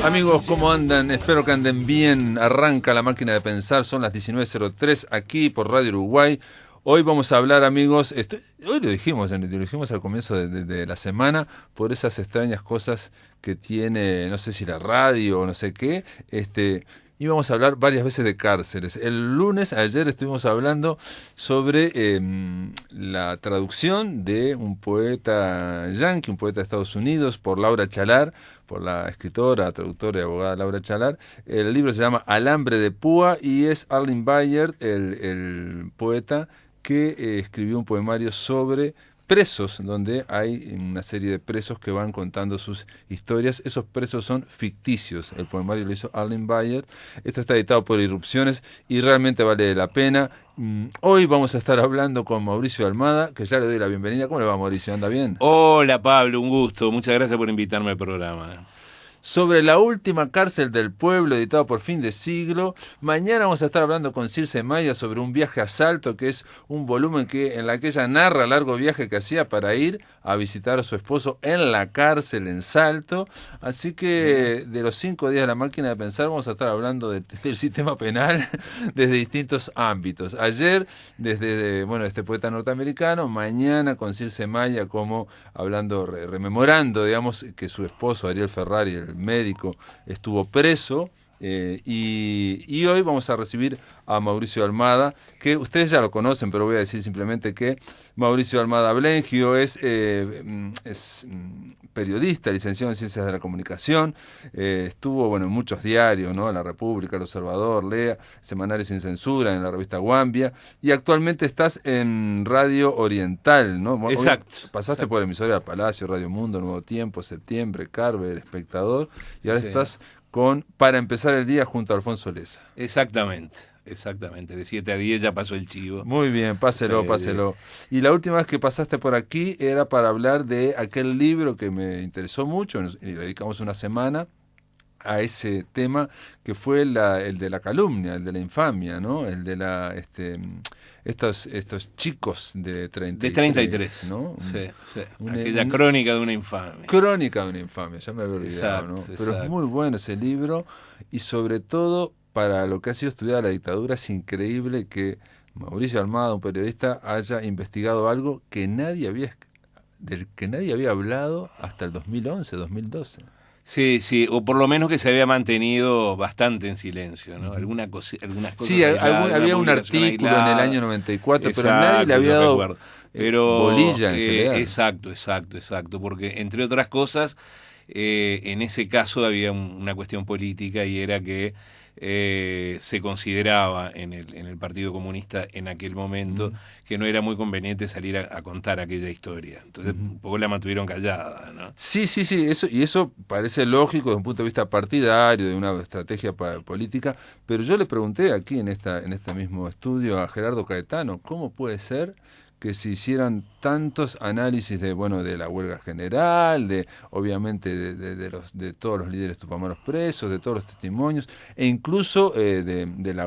Amigos, ¿cómo andan? Espero que anden bien. Arranca la máquina de pensar, son las 19:03 aquí por Radio Uruguay. Hoy vamos a hablar, amigos, hoy lo dijimos al comienzo de la semana, por esas extrañas cosas que tiene, no sé si la radio o no sé qué, y vamos a hablar varias veces de cárceles. El lunes, ayer, estuvimos hablando sobre la traducción de un poeta yanqui, un poeta de Estados Unidos, por Laura Chalar, por la escritora, traductora y abogada Laura Chalar. El libro se llama Alambre de Púa y es Arlen Bayard, el poeta, que escribió un poemario sobre presos, donde hay una serie de presos que van contando sus historias. Esos presos son ficticios. El poemario lo hizo Arlen Bayard. Esto está editado por Irrupciones y realmente vale la pena. Hoy vamos a estar hablando con Mauricio Almada, que ya le doy la bienvenida. ¿Cómo le va, Mauricio? ¿Anda bien? Hola, Pablo, un gusto. Muchas gracias por invitarme al programa. Sobre la última cárcel del pueblo, editado por Fin de Siglo. Mañana vamos a estar hablando con Circe Maya sobre Un viaje a Salto, que es un volumen en la que ella narra el largo viaje que hacía para ir a visitar a su esposo en la cárcel en Salto. Así que de los 5 días de la máquina de pensar vamos a estar hablando del sistema penal desde distintos ámbitos. Ayer desde este poeta norteamericano, mañana con Circe Maya, como hablando, rememorando, digamos, que su esposo Ariel Ferrari, el médico, estuvo preso. Y hoy vamos a recibir a Mauricio Almada, que ustedes ya lo conocen, pero voy a decir simplemente que Mauricio Almada Blengio es periodista, licenciado en Ciencias de la Comunicación, estuvo en muchos diarios, ¿no? La República, El Observador, Lea, Semanario Sin Censura, en la revista Guambia, y actualmente estás en Radio Oriental, ¿no? Exacto. Pasaste por Emisora del Palacio, Radio Mundo, Nuevo Tiempo, Septiembre, Carver, Espectador, y ahora estás con Para Empezar el Día junto a Alfonso Leza. Exactamente. De 7 a 10 ya pasó el chivo. Muy bien, páselo. Y la última vez que pasaste por aquí era para hablar de aquel libro que me interesó mucho, y le dedicamos una semana a ese tema, que fue el de la calumnia, el de la infamia, ¿no? El de estos chicos de 33. De 33, ¿no? Sí. Aquella crónica de una infamia. Crónica de una infamia, ya me había olvidado, ¿no? Pero exacto. Es muy bueno ese libro, y sobre todo para lo que ha sido estudiada la dictadura, es increíble que Mauricio Almada, un periodista, haya investigado algo del que nadie había hablado hasta el 2011, 2012. Sí, o por lo menos que se había mantenido bastante en silencio, ¿no? Algunas cosas. Sí, había un artículo aislada, en el año 94, pero nadie le había dado bolilla. Exacto, porque entre otras cosas, en ese caso había una cuestión política, y era que se consideraba en el Partido Comunista en aquel momento que no era muy conveniente salir a contar aquella historia. Entonces un poco la mantuvieron callada, ¿no? Sí, eso parece lógico desde un punto de vista partidario, de una estrategia política, pero yo le pregunté aquí en este mismo estudio a Gerardo Caetano, ¿cómo puede ser que se hicieran tantos análisis de la huelga general, obviamente de todos los líderes tupamaros presos, de todos los testimonios, e incluso del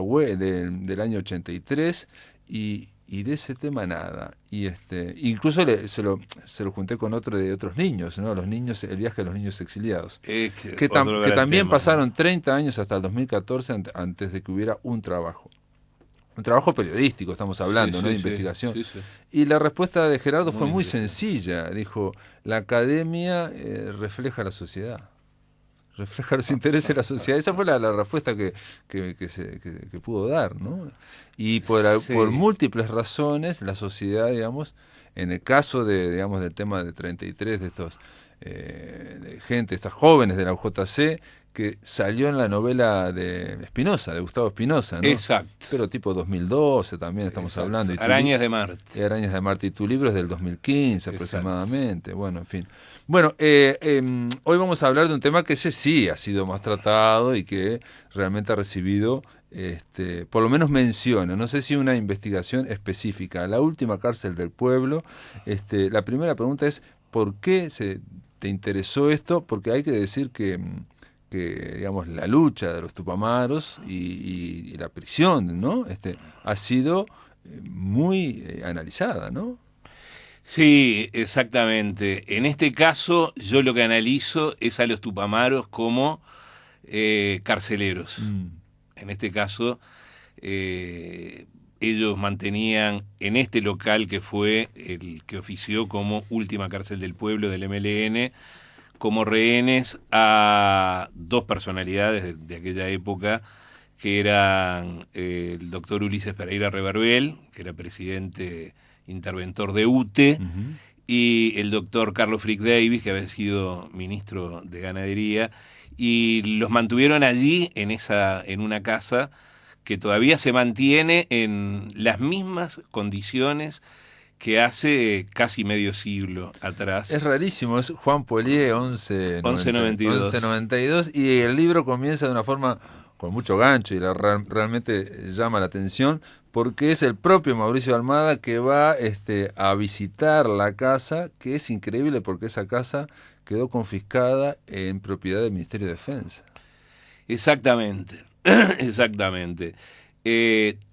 año 83, y de ese tema nada? Y incluso se lo junté con otro de otros niños, ¿no? Los niños, el viaje de los niños exiliados, que también pasaron 30 años hasta el 2014 antes de que hubiera un trabajo periodístico, estamos hablando, ¿no? De investigación. Sí. Y la respuesta de Gerardo fue muy sencilla. Dijo, la academia refleja la sociedad, refleja los intereses de la sociedad. Esa fue la respuesta que pudo dar, ¿no? Y por múltiples razones, la sociedad, digamos, en el caso del tema de 33, de estos de gente, estas jóvenes de la UJC, que salió en la novela de Spinoza, de Gustavo Spinoza, ¿no? Exacto. Pero tipo 2012 también estamos hablando. Y Arañas de Marte. Arañas de Marte. Y tu libro es del 2015 aproximadamente. Bueno, en fin. Bueno, hoy vamos a hablar de un tema que ese sí ha sido más tratado y que realmente ha recibido, por lo menos menciona, no sé si una investigación específica. La última cárcel del pueblo. La primera pregunta es, ¿por qué te interesó esto? Porque hay que decir que digamos, la lucha de los tupamaros y la prisión, ¿no? Ha sido muy analizada, ¿no? Sí, exactamente. En este caso, yo lo que analizo es a los tupamaros como carceleros. En este caso, ellos mantenían en este local que fue el que ofició como última cárcel del pueblo del MLN, como rehenes a dos personalidades de aquella época, que eran el doctor Ulises Pereira Reverbel, que era presidente interventor de UTE, y el doctor Carlos Frick Davis, que había sido ministro de Ganadería, y los mantuvieron allí en una casa que todavía se mantiene en las mismas condiciones que hace casi medio siglo atrás. Es rarísimo, es Juan Polié, 1192, y el libro comienza de una forma con mucho gancho y realmente llama la atención, porque es el propio Mauricio Almada que va a visitar la casa, que es increíble porque esa casa quedó confiscada en propiedad del Ministerio de Defensa. Exactamente, exactamente.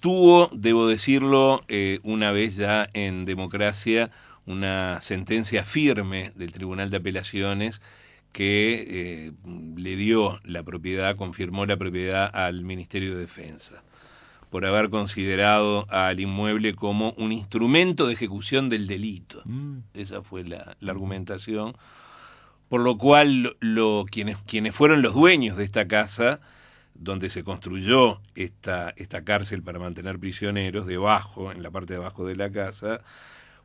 Tuvo, debo decirlo, una vez ya en democracia, una sentencia firme del Tribunal de Apelaciones que le dio la propiedad, confirmó la propiedad al Ministerio de Defensa, por haber considerado al inmueble como un instrumento de ejecución del delito. Esa fue la argumentación. Por lo cual quienes fueron los dueños de esta casa, donde se construyó esta cárcel para mantener prisioneros, en la parte de abajo de la casa,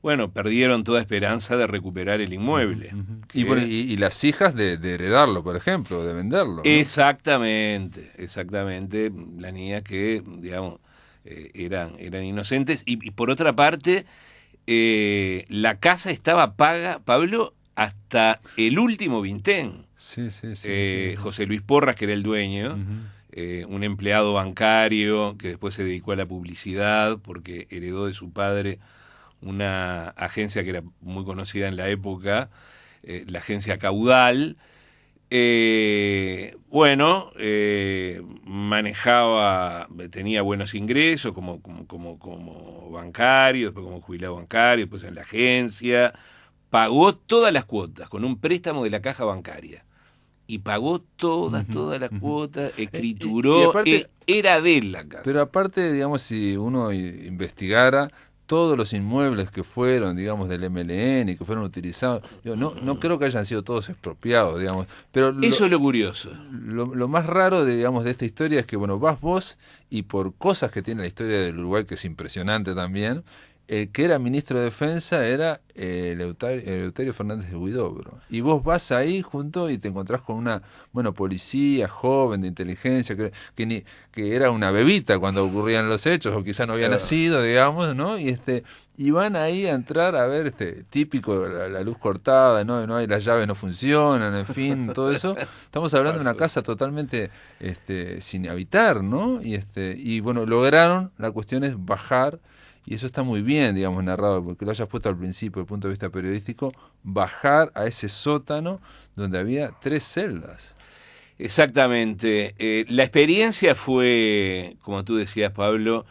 bueno, perdieron toda esperanza de recuperar el inmueble. Y las hijas de heredarlo, por ejemplo, de venderlo, ¿no? Exactamente. Las niñas que, digamos, eran inocentes. Y por otra parte, la casa estaba paga, Pablo, hasta el último vintén. Sí. José Luis Porras, que era el dueño, un empleado bancario que después se dedicó a la publicidad porque heredó de su padre una agencia que era muy conocida en la época, la agencia Caudal. Tenía buenos ingresos como bancario, después como jubilado bancario, después en la agencia. Pagó todas las cuotas con un préstamo de la caja bancaria. Y pagó todas las cuotas, escrituró, y aparte, era de él la casa. Pero aparte, digamos, si uno investigara todos los inmuebles que fueron, digamos, del MLN y que fueron utilizados, no creo que hayan sido todos expropiados, digamos. Pero eso es lo curioso. Lo más raro, digamos, de esta historia es que, bueno, vas vos y por cosas que tiene la historia del Uruguay, que es impresionante también, el que era ministro de Defensa era Eleuterio Fernández de Huidobro. Y vos vas ahí junto y te encontrás con una policía joven de inteligencia que era una bebita cuando ocurrían los hechos, o quizá no había nacido, digamos, ¿no? Y van ahí a entrar a ver, típico, la luz cortada, no hay, las llaves no funcionan, en fin, todo eso. Estamos hablando de una casa totalmente sin habitar, ¿no? Y bueno, lograron, la cuestión es bajar. Y eso está muy bien, digamos, narrado, porque lo hayas puesto al principio, desde el punto de vista periodístico, bajar a ese sótano donde había 3 celdas. Exactamente. La experiencia fue, como tú decías, Pablo,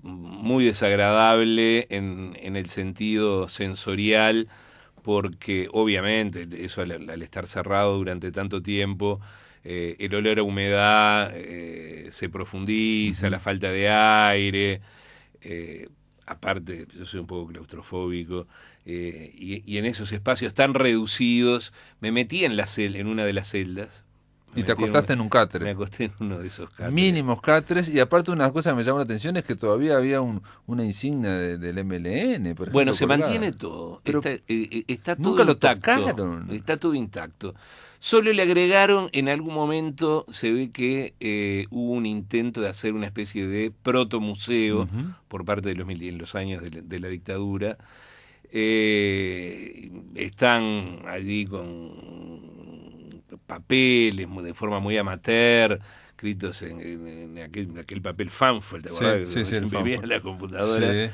muy desagradable en el sentido sensorial, porque obviamente eso al estar cerrado durante tanto tiempo, el olor a humedad se profundiza, la falta de aire. Aparte, yo soy un poco claustrofóbico, y en esos espacios tan reducidos, me metí en una de las celdas. Y te acostaste en un catre. Me acosté en uno de esos catres. Mínimos catres, y aparte una cosa que me llamó la atención es que todavía había una insignia del MLN, por ejemplo. Bueno, se mantiene todo. Pero está todo nunca intacto. Lo tocaron. Está todo intacto. Solo le agregaron, en algún momento se ve que hubo un intento de hacer una especie de protomuseo por parte de en los años de la dictadura. Están allí con papeles de forma muy amateur, escritos en aquel papel Fanfol, ¿te acordás? Sí, siempre veía en la computadora. Sí.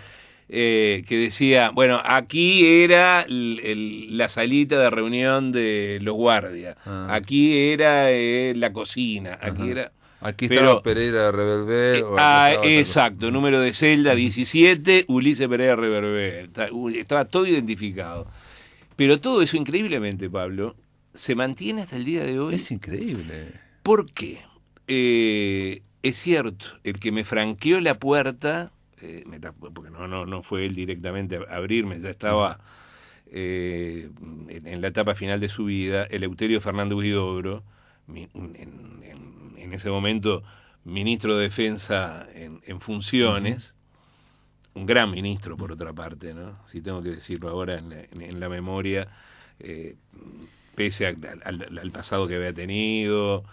Que decía, bueno, aquí era la salita de reunión de los guardias, aquí era la cocina, aquí era... Aquí estaba Pereira Reverbel. Exacto, número de celda 17, Ulises Pereira Reverbel. Estaba todo identificado. Pero todo eso, increíblemente, Pablo, se mantiene hasta el día de hoy. Es increíble. ¿Por qué? Es cierto, el que me franqueó la puerta, porque no fue él directamente a abrirme, ya estaba en la etapa final de su vida, Eleuterio Fernández Huidobro, en ese momento ministro de Defensa en funciones, un gran ministro por otra parte, ¿no? Si tengo que decirlo ahora en la memoria, pese al pasado que había tenido,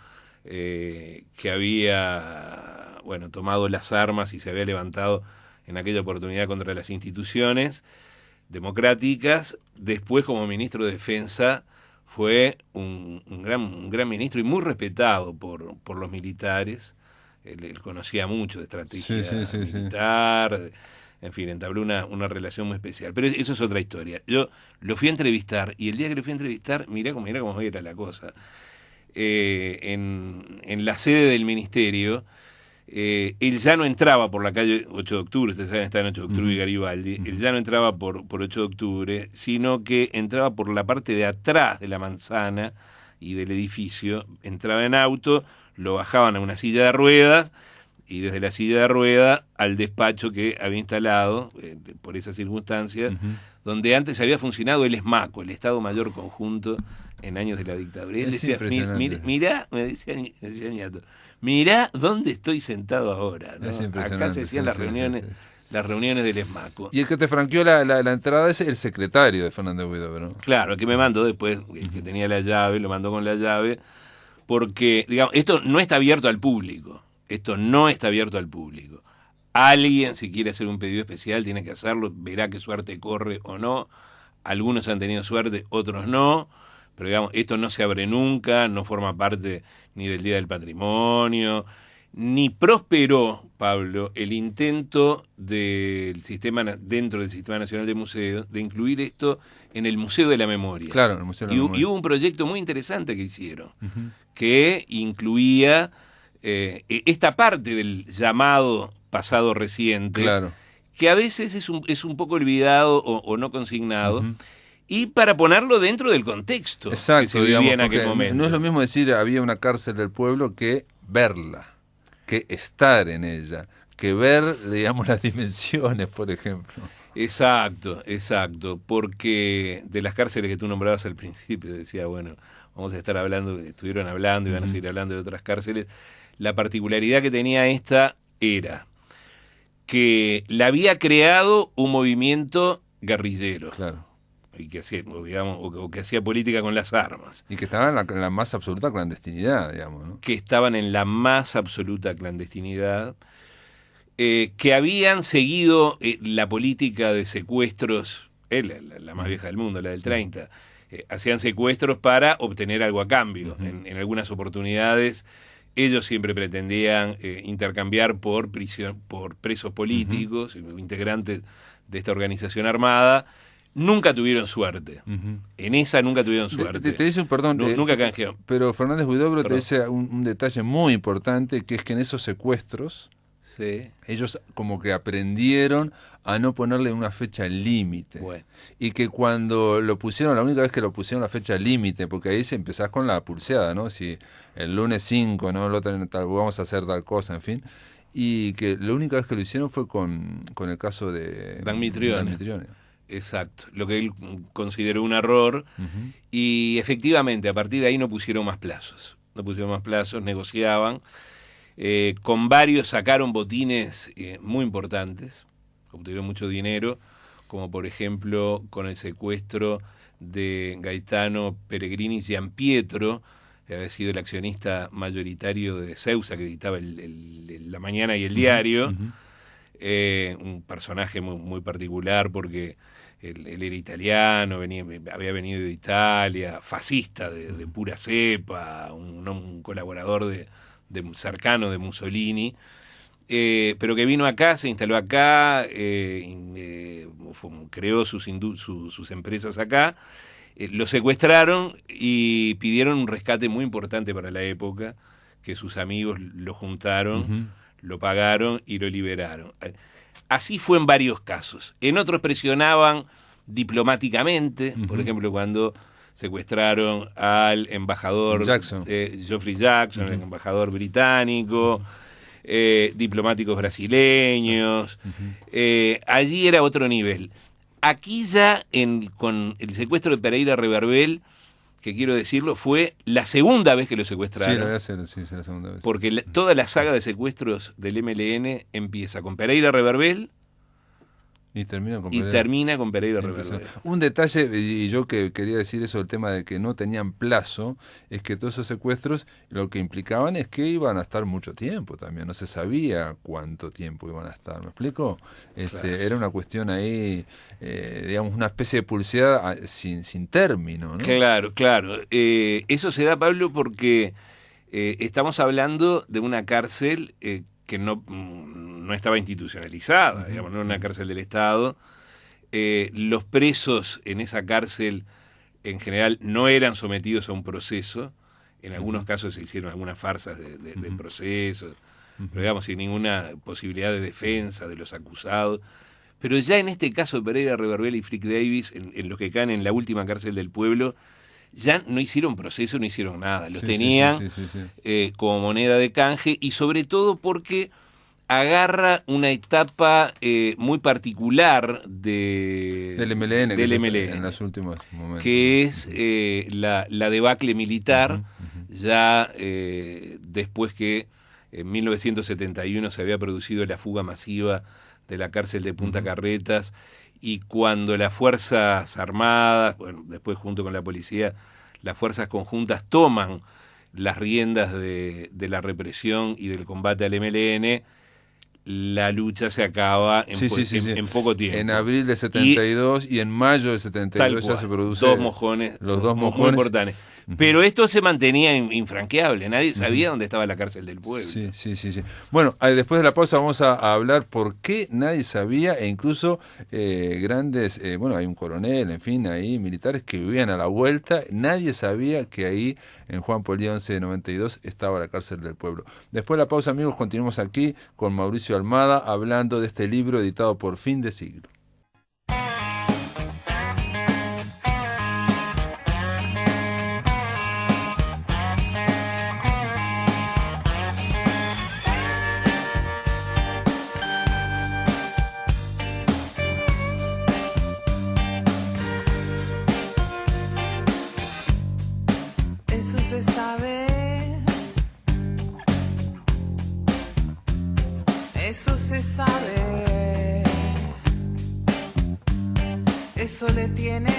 que había tomado las armas y se había levantado en aquella oportunidad contra las instituciones democráticas. Después, como ministro de Defensa, fue un gran ministro y muy respetado por los militares. Él conocía mucho de estrategia militar, en fin, entabló una relación muy especial. Pero eso es otra historia. Yo lo fui a entrevistar, y el día que lo fui a entrevistar, mirá cómo era la cosa. En la sede del ministerio, él ya no entraba por la calle 8 de octubre, ustedes saben, está en 8 de octubre y Garibaldi, él ya no entraba por 8 de octubre, sino que entraba por la parte de atrás de la manzana y del edificio, entraba en auto, lo bajaban a una silla de ruedas, y desde la silla de ruedas al despacho que había instalado, por esas circunstancias, donde antes había funcionado el ESMACO, el Estado Mayor Conjunto, en años de la dictadura. Y él decía, mirá, me decía Niato, mirá dónde estoy sentado ahora, ¿no? Acá se hacían las reuniones del ESMACO. Y el que te franqueó la entrada es el secretario de Fernández Huidobro, ¿no? Claro, el que me mandó después, el que tenía la llave, lo mandó con la llave, porque, digamos, esto no está abierto al público. Esto no está abierto al público. Alguien, si quiere hacer un pedido especial, tiene que hacerlo, verá qué suerte corre o no. Algunos han tenido suerte, otros no. Pero digamos, esto no se abre nunca, no forma parte ni del Día del Patrimonio, ni prosperó, Pablo, el intento del sistema, dentro del Sistema Nacional de Museos, de incluir esto en el Museo de la Memoria. Claro, el Museo de la Memoria. Y hubo un proyecto muy interesante que hicieron, que incluía esta parte del llamado pasado reciente, claro, que a veces es un poco olvidado o no consignado, y para ponerlo dentro del contexto que se vivía en aquel momento. No es lo mismo decir había una cárcel del pueblo que verla, que estar en ella, que ver, digamos, las dimensiones, por ejemplo. Exacto, porque de las cárceles que tú nombrabas al principio, decía, vamos a estar hablando, estuvieron hablando y van a seguir hablando de otras cárceles. La particularidad que tenía esta era que la había creado un movimiento guerrillero. Claro. Y que hacía, que hacía política con las armas. Y que estaban en la más absoluta clandestinidad, digamos, ¿no? Que estaban en la más absoluta clandestinidad, que habían seguido la política de secuestros, la más vieja del mundo, la del 30, hacían secuestros para obtener algo a cambio. En algunas oportunidades ellos siempre pretendían intercambiar por presos políticos, integrantes de esta organización armada. Nunca tuvieron suerte. En esa nunca tuvieron suerte. Te dice perdón. Nunca canjearon. Pero Fernández Huidobro te dice un detalle muy importante, que es que en esos secuestros, ellos como que aprendieron a no ponerle una fecha límite. Bueno. Y que cuando lo pusieron, la única vez que lo pusieron la fecha límite, porque ahí se empezás con la pulseada, ¿no? Si el lunes 5, ¿no? Vamos a hacer tal cosa, en fin. Y que la única vez que lo hicieron fue con el caso de Dan Mitrione. Exacto, lo que él consideró un error, y efectivamente a partir de ahí no pusieron más plazos, negociaban, con varios sacaron botines muy importantes, obtuvieron mucho dinero, como por ejemplo con el secuestro de Gaetano Peregrini Giampietro, que había sido el accionista mayoritario de Ceusa, que editaba La Mañana y el Diario, un personaje muy, muy particular porque él era italiano, había venido de Italia, fascista de pura cepa, un colaborador cercano de Mussolini, pero que vino acá, se instaló acá, creó sus empresas acá, lo secuestraron y pidieron un rescate muy importante para la época, que sus amigos lo juntaron, lo pagaron y lo liberaron. Así fue en varios casos. En otros presionaban diplomáticamente, por ejemplo, cuando secuestraron al embajador Jackson. Geoffrey Jackson, el embajador británico, diplomáticos brasileños. Allí era otro nivel. Aquí ya, con el secuestro de Pereira Reverbel, que quiero decirlo, fue la segunda vez que lo secuestraron. Sí, la segunda vez. Porque toda la saga de secuestros del MLN empieza con Pereira Reverbel y termina con Pereira Reverbel. Un detalle, y yo que quería decir eso, el tema de que no tenían plazo, es que todos esos secuestros lo que implicaban es que iban a estar mucho tiempo también, no se sabía cuánto tiempo iban a estar, ¿me explico? Claro. Era una cuestión ahí, digamos, una especie de publicidad sin término, ¿no? Claro. Eso se da, Pablo, porque estamos hablando de una cárcel que no estaba institucionalizada, digamos, no era una cárcel del Estado. Los presos en esa cárcel, en general, no eran sometidos a un proceso. En algunos casos se hicieron algunas farsas de procesos, pero digamos, sin ninguna posibilidad de defensa de los acusados. Pero ya en este caso de Pereira Reverbel y Frick Davis, en los que caen en la última cárcel del pueblo, ya no hicieron proceso, no hicieron nada. Los tenían como moneda de canje, y sobre todo porque agarra una etapa muy particular del MLN en los últimos momentos, que es la debacle militar, ya después que en 1971 se había producido la fuga masiva de la cárcel de Punta Carretas, y cuando las Fuerzas Armadas, bueno, después junto con la policía, las fuerzas conjuntas toman las riendas de la represión y del combate al MLN, la lucha se acaba en poco tiempo. En abril de 72 y en mayo de 72 ya se produce los dos mojones muy importantes. Pero esto se mantenía infranqueable, nadie sabía dónde estaba la cárcel del pueblo. Sí. Bueno, después de la pausa vamos a hablar por qué nadie sabía, e incluso grandes, hay un coronel, en fin, ahí militares que vivían a la vuelta, nadie sabía que ahí en Juan Poli 1192 estaba la cárcel del pueblo. Después de la pausa, amigos, continuamos aquí con Mauricio Almada hablando de este libro editado por Fin de Siglo. Eso se sabe, eso le tiene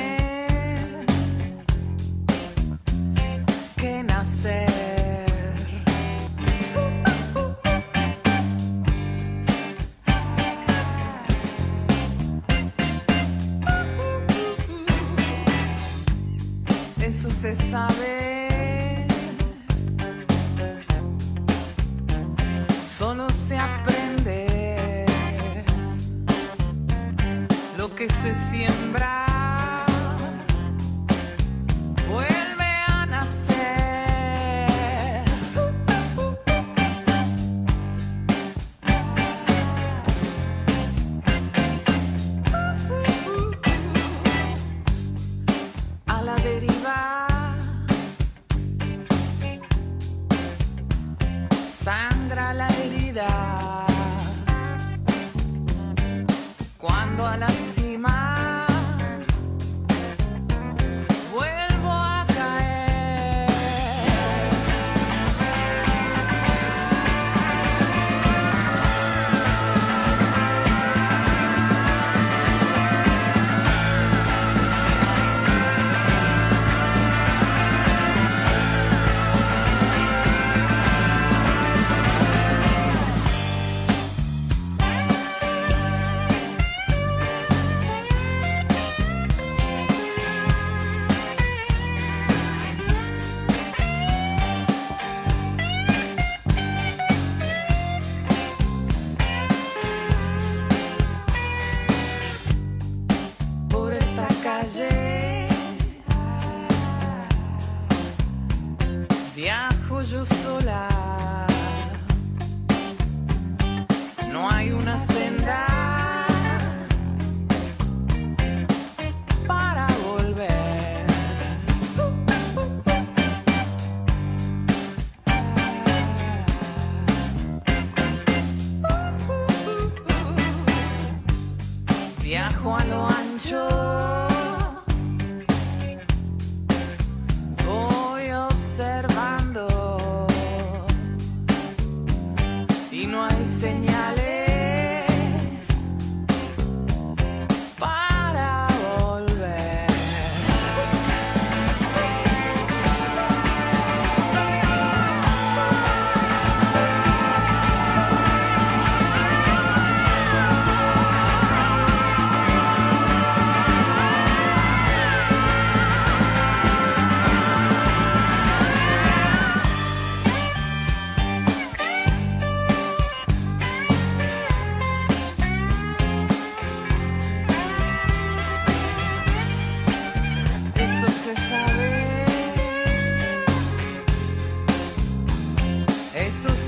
que nacer. Eso se sabe, solo se aprende lo que se siembra, vuelve a nacer. A la deriva, sangra la herida, cuando a la cima vuelvo a caer.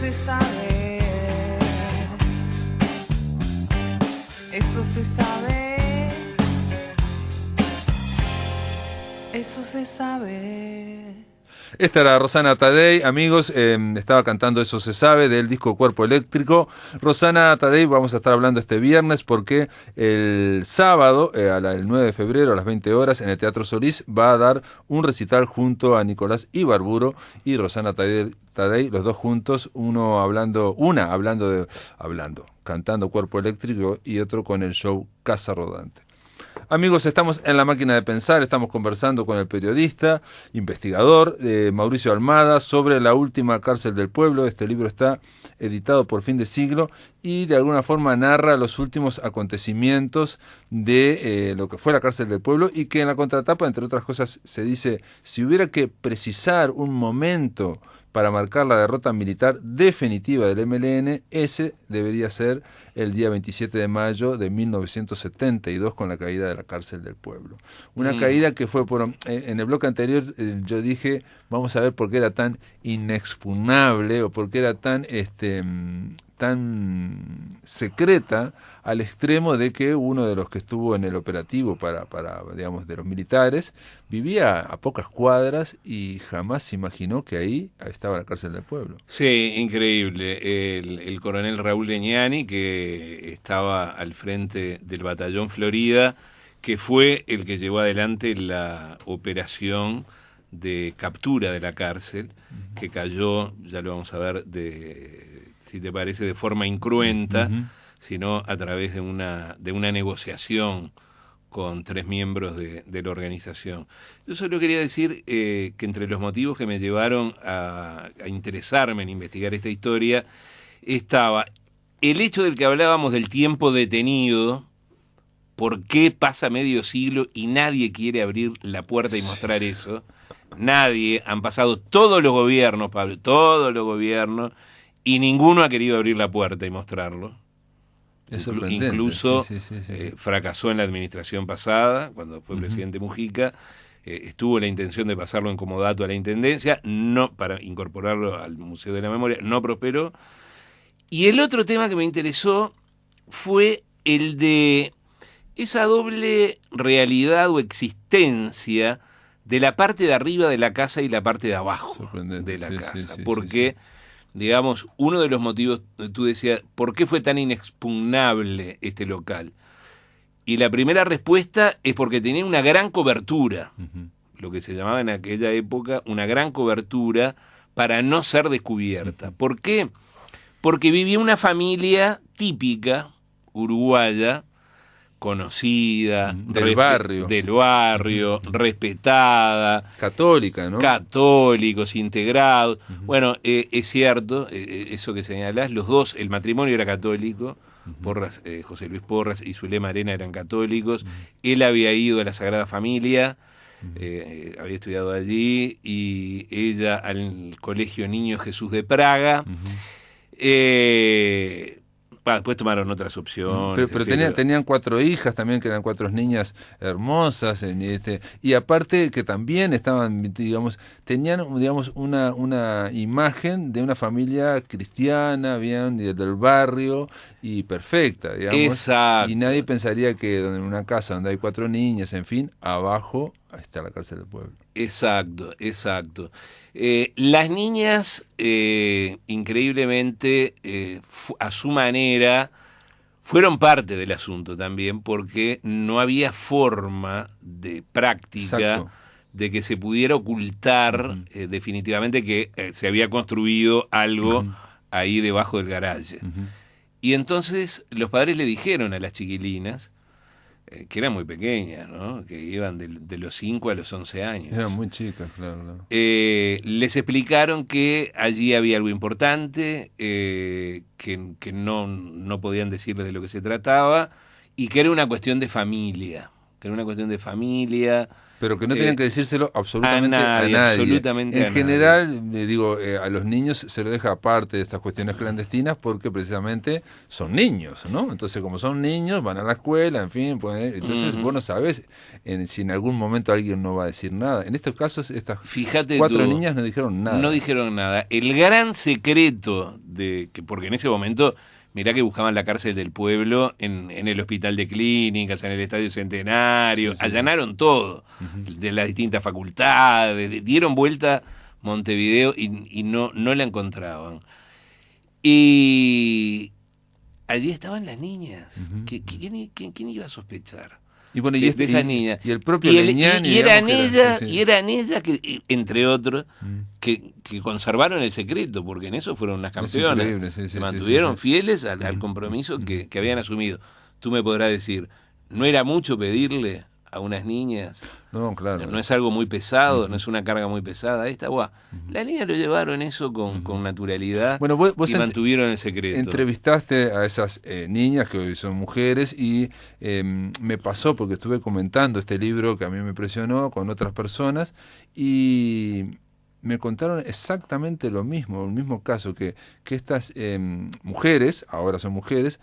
se sabe. Eso se sabe. Eso se sabe. Esta era Rosana Tadei, amigos, estaba cantando Eso se sabe, del disco Cuerpo Eléctrico. Rosana Tadei vamos a estar hablando este viernes porque el sábado, el 9 de febrero a las 20 horas, en el Teatro Solís, va a dar un recital junto a Nicolás Ibarburo y Rosana Tadei, los dos juntos, cantando Cuerpo Eléctrico y otro con el show Casa Rodante. Amigos, estamos en La Máquina de Pensar, estamos conversando con el periodista, investigador Mauricio Almada sobre La Última Cárcel del Pueblo. Este libro está editado por Fin de Siglo y de alguna forma narra los últimos acontecimientos de lo que fue la Cárcel del Pueblo, y que en la contratapa, entre otras cosas, se dice: si hubiera que precisar un momento para marcar la derrota militar definitiva del MLN, ese debería ser el día 27 de mayo de 1972, con la caída de la Cárcel del Pueblo. Una caída que fue en el bloque anterior yo dije, vamos a ver por qué era tan inexpugnable o por qué era tan secreta, al extremo de que uno de los que estuvo en el operativo para digamos, de los militares, vivía a pocas cuadras y jamás se imaginó que ahí estaba la Cárcel del Pueblo. Sí, increíble. El coronel Raúl Leñani, que estaba al frente del batallón Florida, que fue el que llevó adelante la operación de captura de la cárcel, que cayó, ya lo vamos a ver, si te parece, de forma incruenta, sino a través de una negociación con 3 miembros de la organización. Yo solo quería decir que entre los motivos que me llevaron a interesarme en investigar esta historia estaba el hecho del que hablábamos del tiempo detenido. ¿Por qué pasa medio siglo y nadie quiere abrir la puerta y mostrar eso? Nadie, han pasado todos los gobiernos, Pablo, todos los gobiernos, y ninguno ha querido abrir la puerta y mostrarlo. Es sorprendente. Incluso sí. fracasó en la administración pasada, cuando fue presidente Mujica. Estuvo la intención de pasarlo en comodato a la Intendencia, no para incorporarlo al Museo de la Memoria, no prosperó. Y el otro tema que me interesó fue el de esa doble realidad o existencia de la parte de arriba de la casa y la parte de abajo de la casa. Porque, digamos, uno de los motivos, tú decías, ¿por qué fue tan inexpugnable este local? Y la primera respuesta es porque tenía una gran cobertura, lo que se llamaba en aquella época una gran cobertura para no ser descubierta. ¿Por qué? Porque vivía una familia típica, uruguaya, conocida, del barrio, respetada, católica, ¿no? Católicos, integrados. Bueno, es cierto, eso que señalás, los dos, el matrimonio era católico, Porras, José Luis Porras y Zulema Arena eran católicos. Él había ido a la Sagrada Familia, había estudiado allí, y ella al Colegio Niño Jesús de Praga. Después tomaron otras opciones. Pero tenían 4 hijas también, que eran 4 niñas hermosas, y aparte que también estaban, digamos, tenían, digamos, una imagen de una familia cristiana, bien, del barrio, y perfecta, digamos. Exacto. Y nadie pensaría que en una casa donde hay 4 niñas, en fin, abajo está la Cárcel del Pueblo. Exacto. Las niñas, increíblemente, a su manera, fueron parte del asunto también, porque no había forma de práctica de que se pudiera ocultar definitivamente que se había construido algo ahí debajo del garaje. Y entonces los padres le dijeron a las chiquilinas, que eran muy pequeñas, ¿no? Que iban de los 5 a los 11 años. Eran muy chicas, claro. Les explicaron que allí había algo importante, que no podían decirles de lo que se trataba, y que era una cuestión de familia. Pero que no tenían que decírselo absolutamente a nadie. Absolutamente en a nadie. general, a los niños se lo deja aparte de estas cuestiones clandestinas porque precisamente son niños, ¿no? Entonces, como son niños, van a la escuela, en fin, entonces vos no sabés si en algún momento alguien no va a decir nada. En estos casos, estas Fíjate 4 niñas no dijeron nada. No dijeron nada. El gran secreto porque en ese momento, mirá que buscaban la cárcel del pueblo en el hospital de clínicas, en el Estadio Centenario, allanaron todo, de las distintas facultades, dieron vuelta Montevideo y no la encontraban. Y allí estaban las niñas. ¿Quién iba a sospechar? Y bueno, de esas niñas. Y el propio Leñani, y eran ellas que, entre otros, que conservaron el secreto, porque en eso fueron unas campeonas. Se mantuvieron fieles al compromiso que habían asumido. Tú me podrás decir, ¿no era mucho pedirle a unas niñas? No, claro. No es algo muy pesado, no es una carga muy pesada. Las niñas lo llevaron eso con naturalidad, bueno, vos y mantuvieron el secreto. Entrevistaste a esas niñas que hoy son mujeres y me pasó porque estuve comentando este libro que a mí me impresionó con otras personas y me contaron exactamente lo mismo, el mismo caso, que estas mujeres, ahora son mujeres,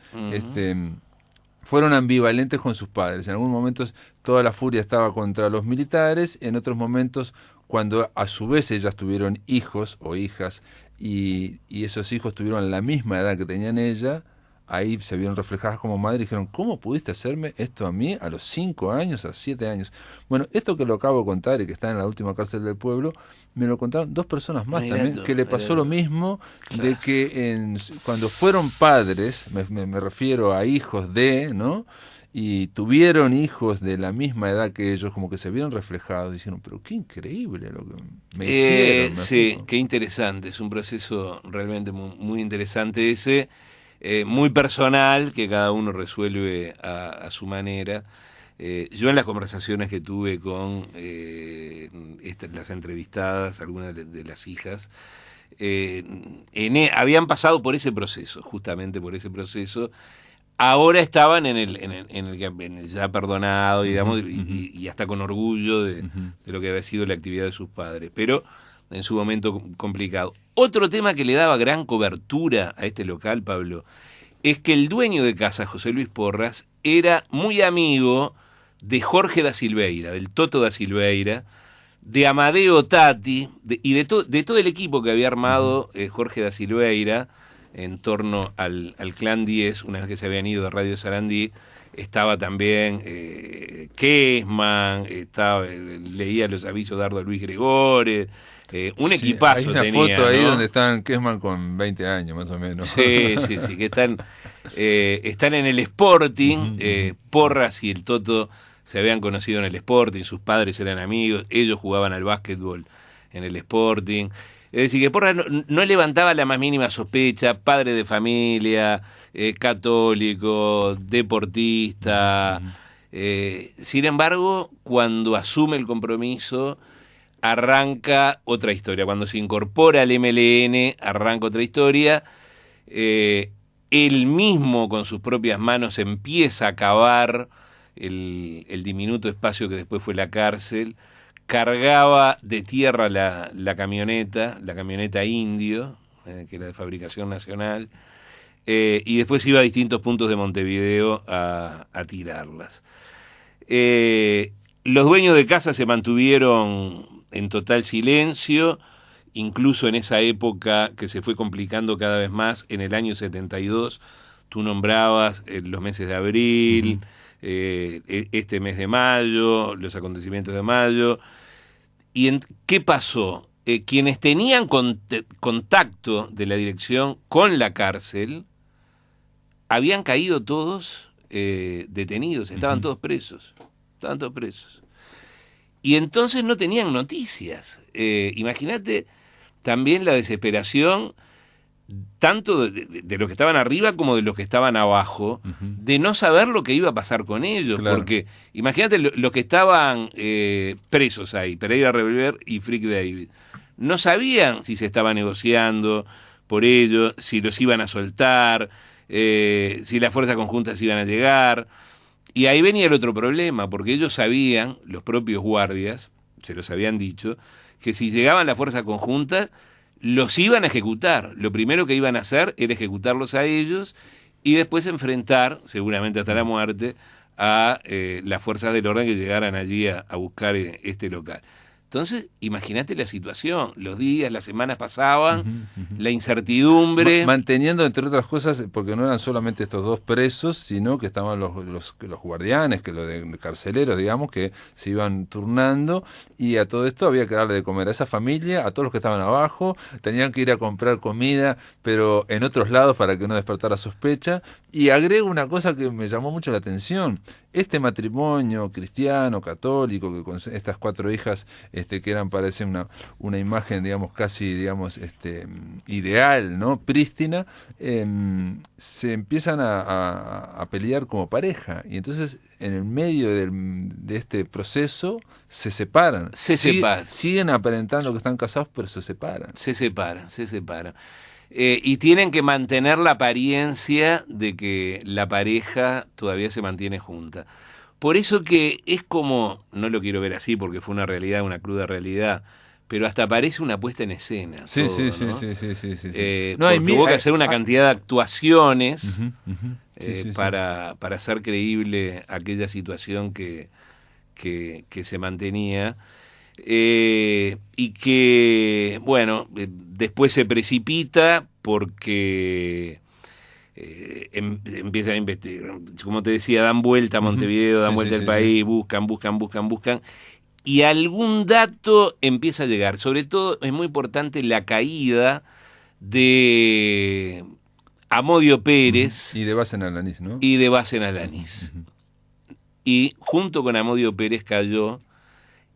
fueron ambivalentes con sus padres. En algunos momentos toda la furia estaba contra los militares, en otros momentos, cuando a su vez ellas tuvieron hijos o hijas y esos hijos tuvieron la misma edad que tenían ella, ahí se vieron reflejadas como madre y dijeron, ¿cómo pudiste hacerme esto a mí a los 5 años, a 7 años? Bueno, esto que lo acabo de contar y que está en la última cárcel del pueblo, me lo contaron 2 personas más también, que le pasó lo mismo, de que cuando fueron padres, me refiero a hijos ¿no? Y tuvieron hijos de la misma edad que ellos, como que se vieron reflejados, dijeron, pero qué increíble lo que me hicieron. Sí, qué interesante, es un proceso realmente muy, muy interesante ese, muy personal, que cada uno resuelve a su manera. Yo en las conversaciones que tuve con las entrevistadas, algunas de las hijas, habían pasado por ese proceso, justamente por ese proceso. Ahora estaban en el ya perdonado, digamos, y hasta con orgullo de lo que había sido la actividad de sus padres, pero en su momento complicado. Otro tema que le daba gran cobertura a este local, Pablo, es que el dueño de casa, José Luis Porras, era muy amigo de Jorge da Silveira, del Toto da Silveira, de Amadeo Tati, y de todo el equipo que había armado Jorge da Silveira en torno al Clan 10, una vez que se habían ido de Radio Sarandí. Estaba también Kesman, leía los avisos de Ardo Luis Gregores, un equipazo tenía. Hay una foto ahí, ¿no? donde están Kesman con 20 años más o menos. Sí, que están en el Sporting. Porras y el Toto se habían conocido en el Sporting, sus padres eran amigos, ellos jugaban al básquetbol en el Sporting. Es decir, que Porras no levantaba la más mínima sospecha, padre de familia, católico, deportista. Sin embargo, cuando asume el compromiso, arranca otra historia. Cuando se incorpora al MLN, arranca otra historia. Él mismo, con sus propias manos, empieza a cavar el diminuto espacio que después fue la cárcel. Cargaba de tierra la camioneta Indio, que era de fabricación nacional, y después iba a distintos puntos de Montevideo a tirarlas. Los dueños de casa se mantuvieron en total silencio, incluso en esa época que se fue complicando cada vez más, en el año 72, tú nombrabas los meses de abril, este mes de mayo, los acontecimientos de mayo. ¿Y qué pasó? Quienes tenían contacto de la dirección con la cárcel habían caído todos detenidos, estaban todos presos. Y entonces no tenían noticias. Imagínate también la desesperación tanto de los que estaban arriba como de los que estaban abajo, de no saber lo que iba a pasar con ellos, claro. Porque imagínate los que estaban presos ahí, Pereira Revolver y Frick David, no sabían si se estaba negociando por ellos, si los iban a soltar, si las fuerzas conjuntas iban a llegar. Y ahí venía el otro problema, porque ellos sabían, los propios guardias, se los habían dicho, que si llegaban las fuerzas conjuntas, los iban a ejecutar. Lo primero que iban a hacer era ejecutarlos a ellos y después enfrentar, seguramente hasta la muerte, a las fuerzas del orden que llegaran allí a buscar este local. Entonces, imagínate la situación, los días, las semanas pasaban, la incertidumbre. Manteniendo, entre otras cosas, porque no eran solamente estos dos presos, sino que estaban los guardianes, que los de carceleros, digamos, que se iban turnando, y a todo esto había que darle de comer a esa familia, a todos los que estaban abajo, tenían que ir a comprar comida, pero en otros lados para que no despertara sospecha. Y agrego una cosa que me llamó mucho la atención: este matrimonio cristiano, católico, que con estas 4 hijas, que eran, parece una imagen, digamos, casi, digamos, ideal, ¿no? Prístina, se empiezan a pelear como pareja. Y entonces, en el medio de este proceso, se separan. Siguen aparentando que están casados, pero se separan. Se separan. Y tienen que mantener la apariencia de que la pareja todavía se mantiene junta. Por eso que es como, no lo quiero ver así porque fue una realidad, una cruda realidad, pero hasta parece una puesta en escena. Sí, todo, sí, ¿no? sí. Porque hubo que hacer una cantidad de actuaciones Sí. para hacer creíble aquella situación que se mantenía. Y que, bueno, después se precipita porque empiezan a investigar, como te decía, dan vuelta a Montevideo, dan vuelta al país, buscan, y algún dato empieza a llegar. Sobre todo es muy importante la caída de Amodio Pérez y de Basen Alanis, ¿no? Y junto con Amodio Pérez cayó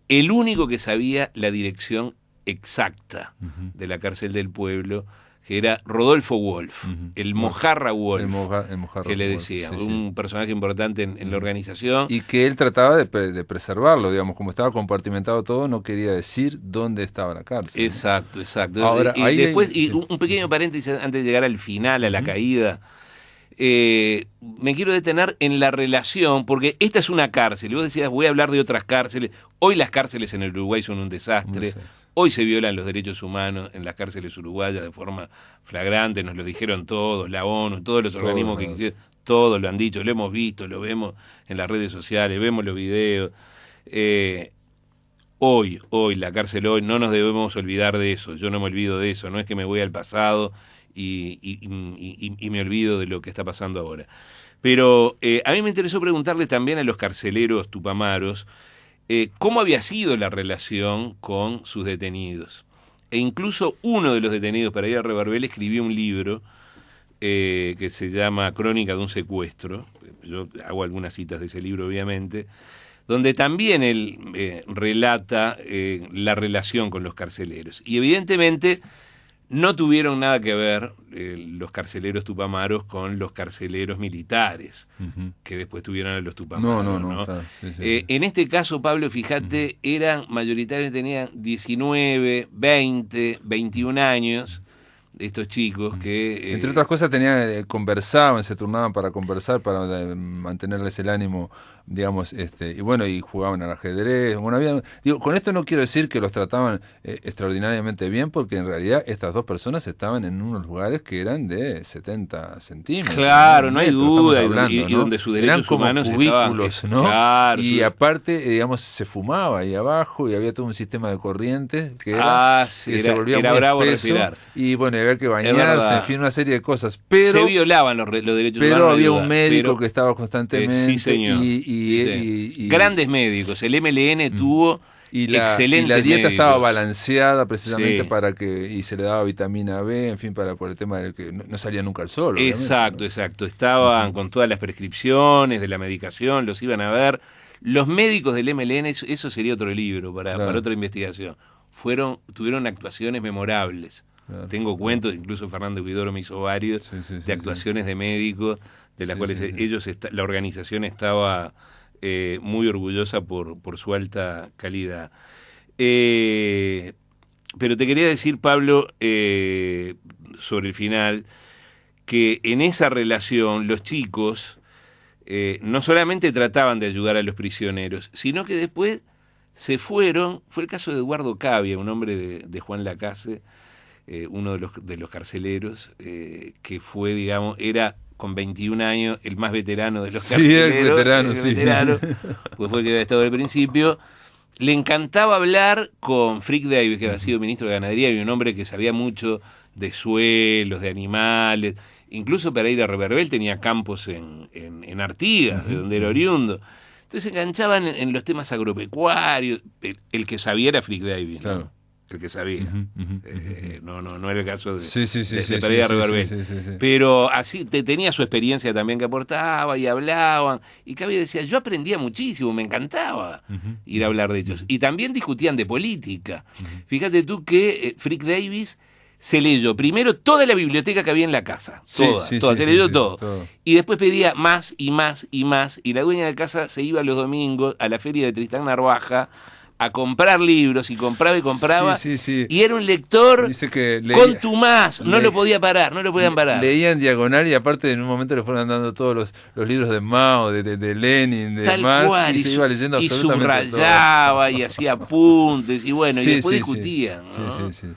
el único que sabía la dirección exacta de la cárcel del pueblo, que era Rodolfo Wolf, el Mojarra Wolf, el Mojarra que le decía, un personaje importante en la organización. Y que él trataba de preservarlo, digamos, como estaba compartimentado todo, no quería decir dónde estaba la cárcel. Exacto. Ahora, y después, un pequeño paréntesis antes de llegar al final, a la caída. Me quiero detener en la relación, porque esta es una cárcel, y vos decías, voy a hablar de otras cárceles. Hoy las cárceles en el Uruguay son un desastre. Hoy se violan los derechos humanos en las cárceles uruguayas de forma flagrante, nos lo dijeron todos, la ONU, todos los organismos que quisieron, todos lo han dicho, lo hemos visto, lo vemos en las redes sociales, vemos los videos. Hoy, la cárcel hoy, no nos debemos olvidar de eso. Yo no me olvido de eso, no es que me voy al pasado y me olvido de lo que está pasando ahora. Pero a mí me interesó preguntarle también a los carceleros tupamaros cómo había sido la relación con sus detenidos. E incluso uno de los detenidos para ir a Reverbel escribió un libro que se llama Crónica de un secuestro. Yo hago algunas citas de ese libro, obviamente, donde también él relata la relación con los carceleros. Y evidentemente no tuvieron nada que ver los carceleros tupamaros con los carceleros militares, que después tuvieron a los tupamaros. No. Claro, sí. En este caso, Pablo, fíjate, eran mayoritariamente, tenían 19, 20, 21 años, estos chicos que... Entre otras cosas, conversaban, se turnaban para conversar, para mantenerles el ánimo, digamos, y bueno, y jugaban al ajedrez. Bueno, con esto no quiero decir que los trataban extraordinariamente bien, porque en realidad estas dos personas estaban en unos lugares que eran de 70 centímetros. Claro, no hay duda, hablando, y donde sus derechos eran como humanos cubículos, estaban, ¿no? Claro, y aparte, digamos, se fumaba ahí abajo y había todo un sistema de corrientes que era, se volvía muy bravo espeso, respirar. Y bueno, había que bañarse, en fin, una serie de cosas. Pero se violaban los derechos humanos. Pero había un médico que estaba constantemente. Sí, señor. Y grandes médicos. El MLN tuvo excelentes y la dieta médicos. estaba balanceada precisamente para que, y se le daba vitamina B, en fin, por el tema de que no salía nunca al sol. Exacto. Estaban con todas las prescripciones de la medicación, los iban a ver. Los médicos del MLN, eso sería otro libro para otra investigación. Tuvieron actuaciones memorables. Claro. Tengo cuentos, incluso Fernando Guidoro me hizo varios, de actuaciones de médicos, de las cuales ellos, la organización estaba muy orgullosa por su alta calidad. Pero te quería decir, Pablo, sobre el final, que en esa relación los chicos no solamente trataban de ayudar a los prisioneros, sino que después se fueron. Fue el caso de Eduardo Cavia, un hombre de Juan Lacase, uno de los carceleros, que fue, digamos, era con 21 años el más veterano de los carceleros. El veterano, el veterano, pues fue el que había estado al principio. Le encantaba hablar con Frick Davis, que había sido ministro de Ganadería, y un hombre que sabía mucho de suelos, de animales. Incluso para ir a Reverbel tenía campos en Artigas, de donde era oriundo. Entonces se enganchaban en los temas agropecuarios. El que sabía era Frick Davis, ¿no? Claro. El que sabía. No era el caso de Sí, Pereira Reverbel. Sí. Pero así tenía su experiencia también que aportaba y hablaban. Y Cavia decía, yo aprendía muchísimo, me encantaba ir a hablar de ellos. Y también discutían de política. Fíjate tú que Frick Davis se leyó primero toda la biblioteca que había en la casa. Toda, se leyó todo. Y después pedía más y más y más. Y la dueña de casa se iba los domingos a la feria de Tristán Narvaja a comprar libros, y compraba y compraba. Y era un lector contumaz, no lo podían parar. Leía en diagonal, y aparte en un momento le fueron dando todos los libros de Mao, de Lenin, de Marx, cual, y se iba leyendo absolutamente subrayaba todo. Y hacía apuntes, y bueno, y después discutían. ¿No? Sí.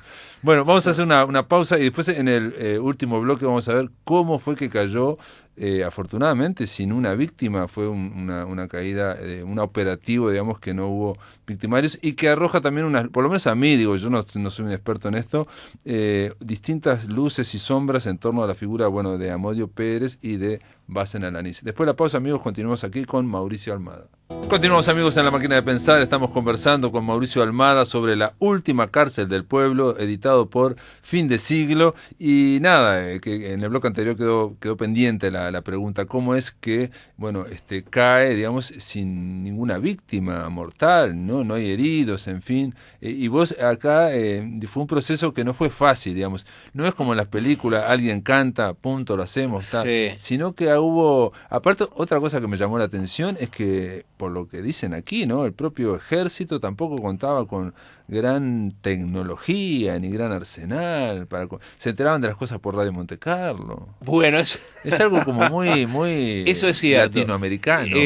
Bueno, vamos a hacer una pausa, y después en el último bloque vamos a ver cómo fue que cayó, afortunadamente sin una víctima. Fue una caída, un operativo, digamos, que no hubo victimarios, y que arroja también por lo menos a mí, digo, yo no soy un experto en esto, distintas luces y sombras en torno a la figura, bueno, de Amodio Pérez y de Basen Alaniz. Después de la pausa, amigos, continuamos aquí con Mauricio Almada. Continuamos, amigos, en La Máquina de Pensar. Estamos conversando con Mauricio Almada sobre La Última Cárcel del Pueblo, editado por Fin de Siglo. Y nada, que en el bloque anterior quedó pendiente la pregunta, ¿cómo es que, bueno, cae, digamos, sin ninguna víctima mortal, no hay heridos, en fin? Y vos acá, fue un proceso que no fue fácil, digamos. No es como en las películas, alguien canta, punto, lo hacemos, tal, sino que hubo, aparte, otra cosa que me llamó la atención es que, por lo que dicen aquí, ¿no?, el propio ejército tampoco contaba con gran tecnología ni gran arsenal, se enteraban de las cosas por Radio Monte Carlo. Bueno, es algo como muy eso es cierto, latinoamericano.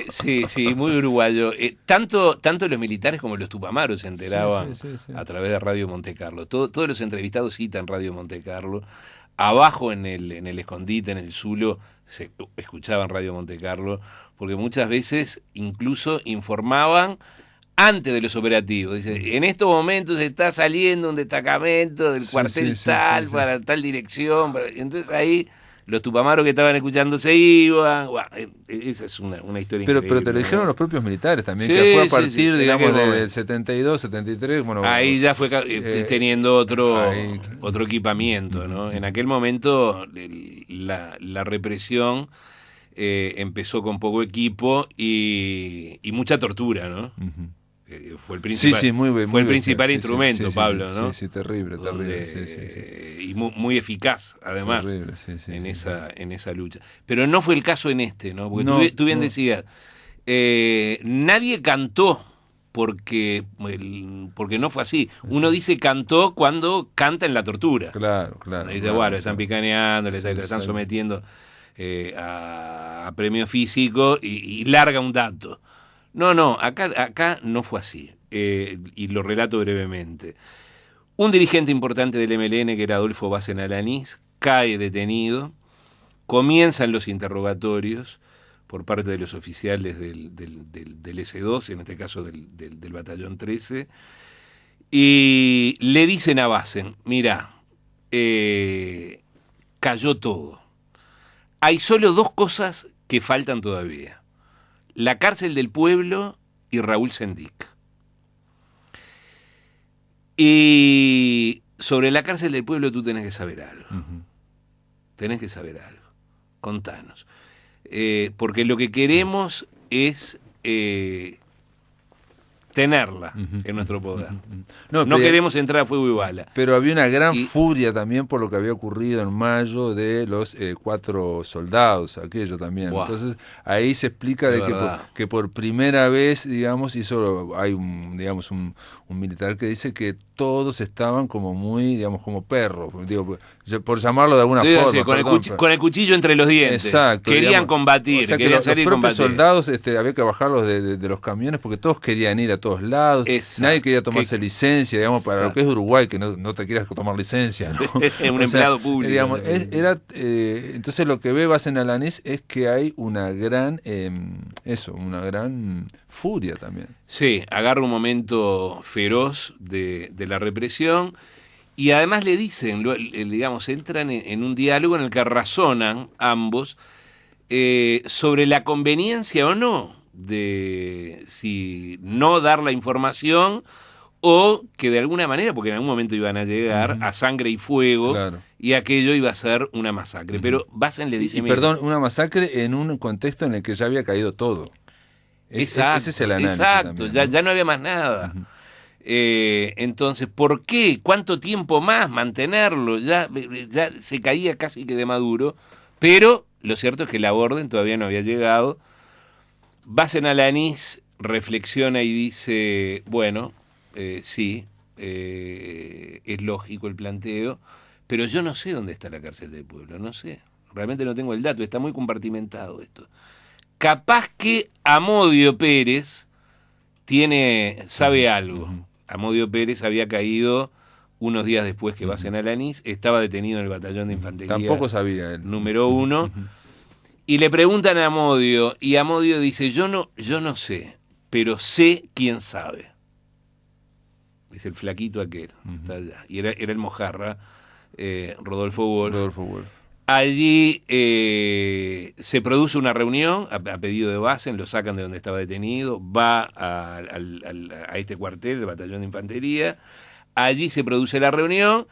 Sí, muy uruguayo. Tanto los militares como los tupamaros se enteraban sí. a través de Radio Monte Carlo. Todos los entrevistados citan Radio Monte Carlo. Abajo en el escondite, en el Zulo, se escuchaban Radio Monte Carlo, porque muchas veces incluso informaban antes de los operativos. Dice, en estos momentos está saliendo un destacamento del cuartel para tal dirección. Entonces ahí los tupamaros que estaban escuchando se iban. Bueno, esa es una historia increíble. Pero te lo dijeron los propios militares también, que fue a partir, digamos, del 72, 73. Bueno, ahí ya fue teniendo otro equipamiento, ¿no? En aquel momento la represión empezó con poco equipo y mucha tortura, ¿no? Fue el principal, muy principal instrumento, Pablo, ¿no? Sí, terrible. Y muy eficaz, además, terrible, en esa lucha. Pero no fue el caso en ¿no? Porque tú bien decías, nadie cantó porque no fue así. Uno dice cantó cuando canta en la tortura. Claro. Dice, bueno, están picaneando, le están sometiendo a premio físico y larga un dato. No, acá no fue así, y lo relato brevemente. Un dirigente importante del MLN, que era Adolfo Basen Alaniz, cae detenido, comienzan los interrogatorios por parte de los oficiales del S2, en este caso del batallón 13, y le dicen a Basen, mira, cayó todo. Hay solo dos cosas que faltan todavía: la cárcel del pueblo y Raúl Sendic. Y sobre la cárcel del pueblo tú tenés que saber algo. Tenés que saber algo. Contanos. Porque lo que queremos es tenerla en nuestro poder. No queremos entrar a fuego y bala. Pero había una gran furia también por lo que había ocurrido en mayo de los 4 soldados, aquello también. Wow. Entonces ahí se explica que por primera vez, digamos, hay un militar que dice que todos estaban como muy, digamos, como perros, digo, por llamarlo de alguna Sí, forma. con, perdón, con el cuchillo entre los dientes. Exacto. Querían digamos, combatir, o sea que querían los salir a propios combatir. soldados había que bajarlos de los camiones porque todos querían ir a todos lados. Exacto. Nadie quería tomarse licencia, digamos, para lo que es Uruguay, que no te quieras tomar licencia, ¿no? Un empleado público. Digamos, entonces lo que ve Basen Alanis es que hay una gran furia también. Sí, agarra un momento feroz de la represión y además le dicen, digamos, entran en un diálogo en el que razonan ambos sobre la conveniencia o no de si no dar la información o que de alguna manera, porque en algún momento iban a llegar a sangre y fuego, claro, y aquello iba a ser una masacre. Pero Basen le dice... perdón, una masacre en un contexto en el que ya había caído todo. Exacto, ese es el análisis. Exacto, también, ¿no? ¿no? Ya no había más nada. Entonces, ¿por qué? ¿Cuánto tiempo más mantenerlo? Ya se caía casi que de Maduro, pero lo cierto es que la orden todavía no había llegado. Basen Alanis reflexiona y dice, bueno, sí, es lógico el planteo, pero yo no sé dónde está la cárcel del pueblo, no sé. Realmente no tengo el dato, está muy compartimentado esto. Capaz que Amodio Pérez sabe algo. Amodio Pérez había caído unos días después que Basen Alanis, estaba detenido en el batallón de infantería. Tampoco sabía él. Número 1. Y le preguntan a Amodio, y Amodio dice, yo no sé, pero sé quién sabe. Es el flaquito aquel, está allá. Y era el mojarra, Rodolfo Wolf. Allí se produce una reunión a pedido de Basen, lo sacan de donde estaba detenido, va a este cuartel, el batallón de infantería, allí se produce la reunión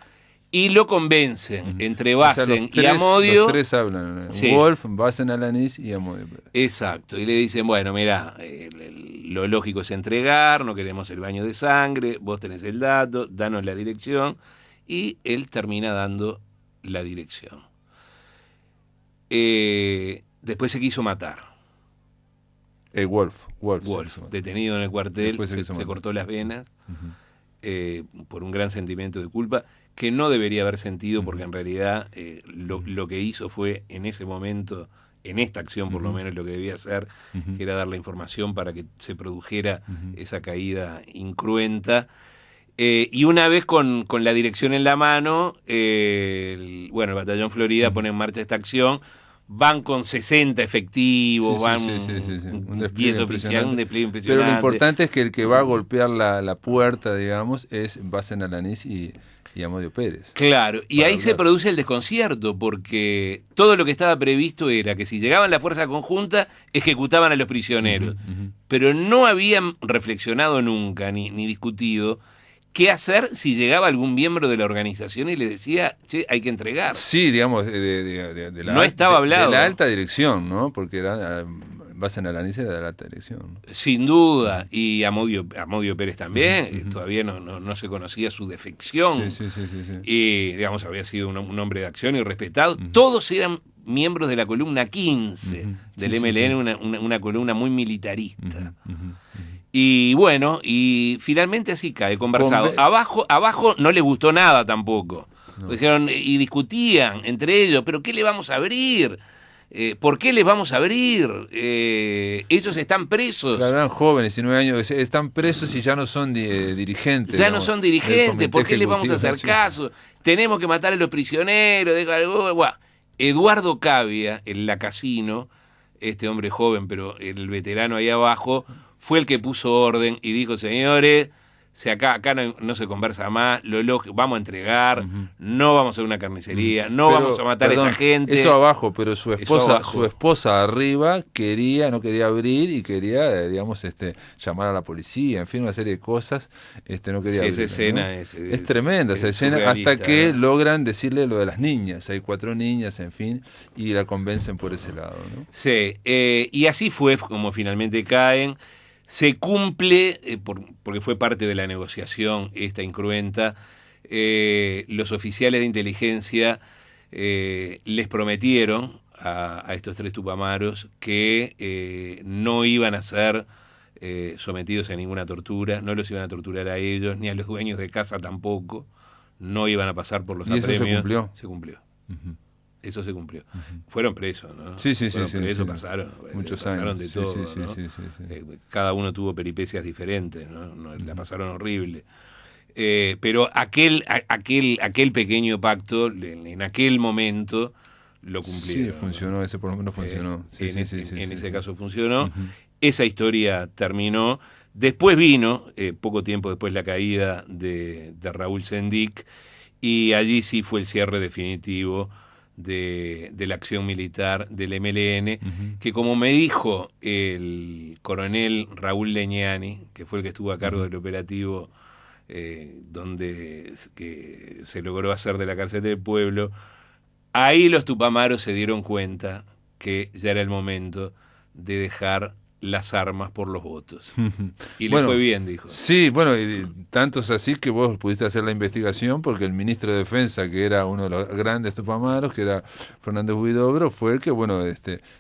y lo convencen entre Basen y Amodio. Los tres hablan, sí. Wolf, Basen Alanis y Amodio. Exacto, y le dicen, bueno, mira, lo lógico es entregar, no queremos el baño de sangre, vos tenés el dato, danos la dirección, y él termina dando la dirección. Después se quiso matar. Wolf, detenido en el cuartel, se cortó las venas por un gran sentimiento de culpa que no debería haber sentido porque en realidad lo que hizo fue en ese momento, en esta acción por lo menos lo que debía hacer, que era dar la información para que se produjera esa caída incruenta. Y una vez con la dirección en la mano, el Batallón Florida pone en marcha esta acción. Van con 60 efectivos, van 10 oficiales, un despliegue impresionante. Pero lo importante es que el que va a golpear la puerta, digamos, es Basen Alanis y Amodio Pérez. Claro, y ahí se produce el desconcierto, porque todo lo que estaba previsto era que si llegaban la fuerza conjunta, ejecutaban a los prisioneros. Pero no habían reflexionado nunca, ni discutido, qué hacer si llegaba algún miembro de la organización y le decía, che, hay que entregar. Sí, digamos, de la, no estaba hablado. De la alta dirección, ¿no? Porque Basen Alanis era de la alta dirección. Sin duda, y Amodio Pérez también, todavía no se conocía su defección. Sí. Y, digamos, había sido un hombre de acción y respetado. Todos eran miembros de la columna 15 del MLN, una columna muy militarista. Y bueno, y finalmente así cae, conversado. Abajo no les gustó nada tampoco. No. Dijeron, y discutían entre ellos, ¿pero qué le vamos a abrir? ¿Por qué les vamos a abrir? Ellos están presos. Claro, eran jóvenes, 19 años, están presos y ya no son dirigentes. Ya digamos, no son dirigentes, ¿por qué les vamos a hacer caso? Tenemos que matar a los prisioneros. Eduardo Cavia, el lacasino, este hombre joven, pero el veterano ahí abajo, fue el que puso orden y dijo, señores, si acá no se conversa más, vamos a entregar, no vamos a hacer una carnicería, vamos a matar a esta gente. Eso abajo, pero su esposa arriba no quería abrir y quería, digamos, llamar a la policía, en fin, una serie de cosas, no quería abrir. Esa escena ¿no? Es tremenda esa escena, hasta que logran decirle lo de las niñas, hay 4 niñas, en fin, y la convencen por ese lado, ¿no? Sí, y así fue como finalmente caen. Se cumple, porque fue parte de la negociación esta incruenta, los oficiales de inteligencia les prometieron a estos 3 tupamaros que no iban a ser sometidos a ninguna tortura, no los iban a torturar a ellos, ni a los dueños de casa tampoco, no iban a pasar por los ¿Y eso apremios. se cumplió? Se cumplió. Ujú. Eso se cumplió. Fueron presos, ¿no? Sí, sí, sí, Fueron sí, presos, sí. pasaron. Muchos pasaron años. de Sí, todo, sí, sí, ¿no? sí, sí, sí. Cada uno tuvo peripecias diferentes, ¿no? La pasaron horrible. Pero aquel pequeño pacto, en aquel momento, lo cumplieron. Sí, funcionó, ese por lo menos funcionó. Sí, en sí, sí, sí, ese sí. caso funcionó. Ujú. Esa historia terminó. Después vino, poco tiempo después, la caída de Raúl Sendic, y allí sí fue el cierre definitivo de la acción militar del MLN, que, como me dijo el coronel Raúl Leñani, que fue el que estuvo a cargo del operativo que se logró hacer de la cárcel del pueblo, ahí los tupamaros se dieron cuenta que ya era el momento de dejar las armas por los votos. Y Bueno, le fue bien, dijo. Sí, bueno, y tanto es así que vos pudiste hacer la investigación, porque el ministro de Defensa, que era uno de los grandes tupamaros, que era Fernández Huidobro, fue el que, bueno,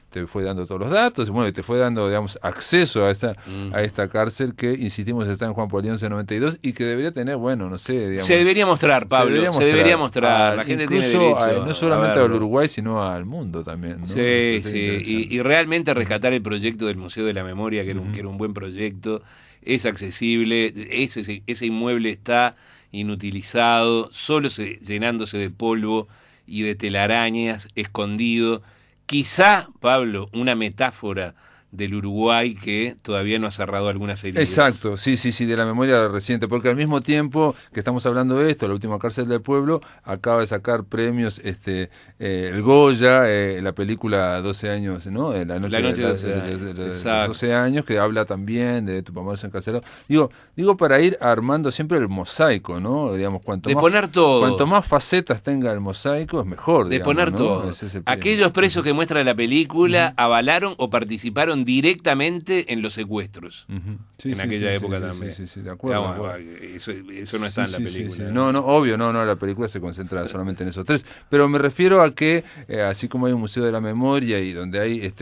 te fue dando todos los datos, bueno, y te fue dando, digamos, acceso a esta cárcel que, insistimos, está en Juan Polión 92 y que debería tener, bueno, no sé, digamos... Se debería mostrar, Pablo, se debería mostrar. La gente tiene derecho no solamente a al verlo. Uruguay, sino al mundo también, ¿no? Sí, Eso sí, sería interesante. y realmente rescatar el proyecto del Museo de la Memoria, que era un buen proyecto, es accesible, ese inmueble está inutilizado, solo llenándose de polvo y de telarañas, escondido. Quizá, Pablo, una metáfora del Uruguay que todavía no ha cerrado algunas heridas. Exacto, sí, de la memoria reciente, porque al mismo tiempo que estamos hablando de esto, la última cárcel del pueblo acaba de sacar premios el Goya, la película 12 años, ¿no? La noche de los 12 años, que habla también de Tupamaros encarcelados. Digo para ir armando siempre el mosaico, ¿no? Digamos, cuanto más facetas tenga el mosaico, es mejor. De digamos, poner ¿no? todo. Aquellos presos que muestra la película avalaron o participaron directamente en los secuestros. En aquella época también. Sí, de acuerdo. Digamos, eso no está en la película. Sí. No, obvio, no, la película se concentra solamente en esos tres. Pero me refiero a que, así como hay un Museo de la Memoria y donde hay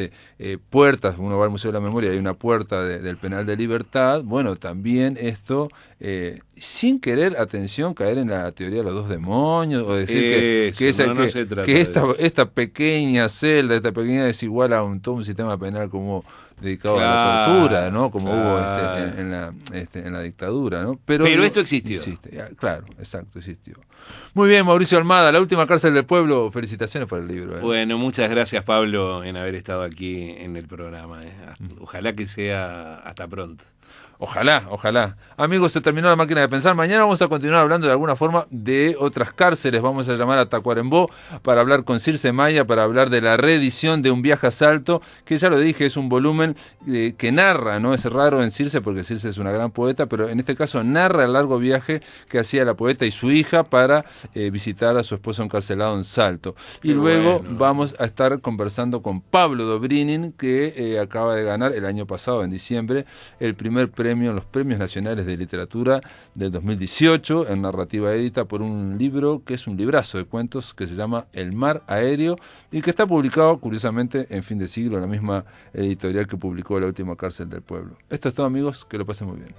puertas, uno va al Museo de la Memoria y hay una puerta del Penal de Libertad, bueno, también esto, sin querer, atención, caer en la teoría de los dos demonios, o decir que esta pequeña celda, esta pequeña desigual a todo un sistema penal como dedicado a la tortura, ¿no? Como hubo en la dictadura, ¿no? Pero esto existió. Existe, claro, exacto, existió. Muy bien, Mauricio Almada, La última cárcel del pueblo. Felicitaciones por el libro. Bueno, muchas gracias, Pablo, en haber estado aquí en el programa. Ojalá que sea hasta pronto. Ojalá. Amigos, se terminó La máquina de pensar. Mañana vamos a continuar hablando de alguna forma de otras cárceles. Vamos a llamar a Tacuarembó para hablar con Circe Maya, para hablar de la reedición de Un viaje a Salto, que ya lo dije, es un volumen que narra, ¿no? Es raro en Circe porque Circe es una gran poeta, pero en este caso narra el largo viaje que hacía la poeta y su hija para visitar a su esposo encarcelado en Salto. Y luego vamos a estar conversando con Pablo Dobrinin, que acaba de ganar el año pasado, en diciembre, el primer premio en los Premios Nacionales de Literatura del 2018 en narrativa edita por un libro que es un librazo de cuentos que se llama El mar aéreo y que está publicado curiosamente en Fin de Siglo, la misma editorial que publicó La última cárcel del pueblo. Esto es todo, amigos, que lo pasen muy bien.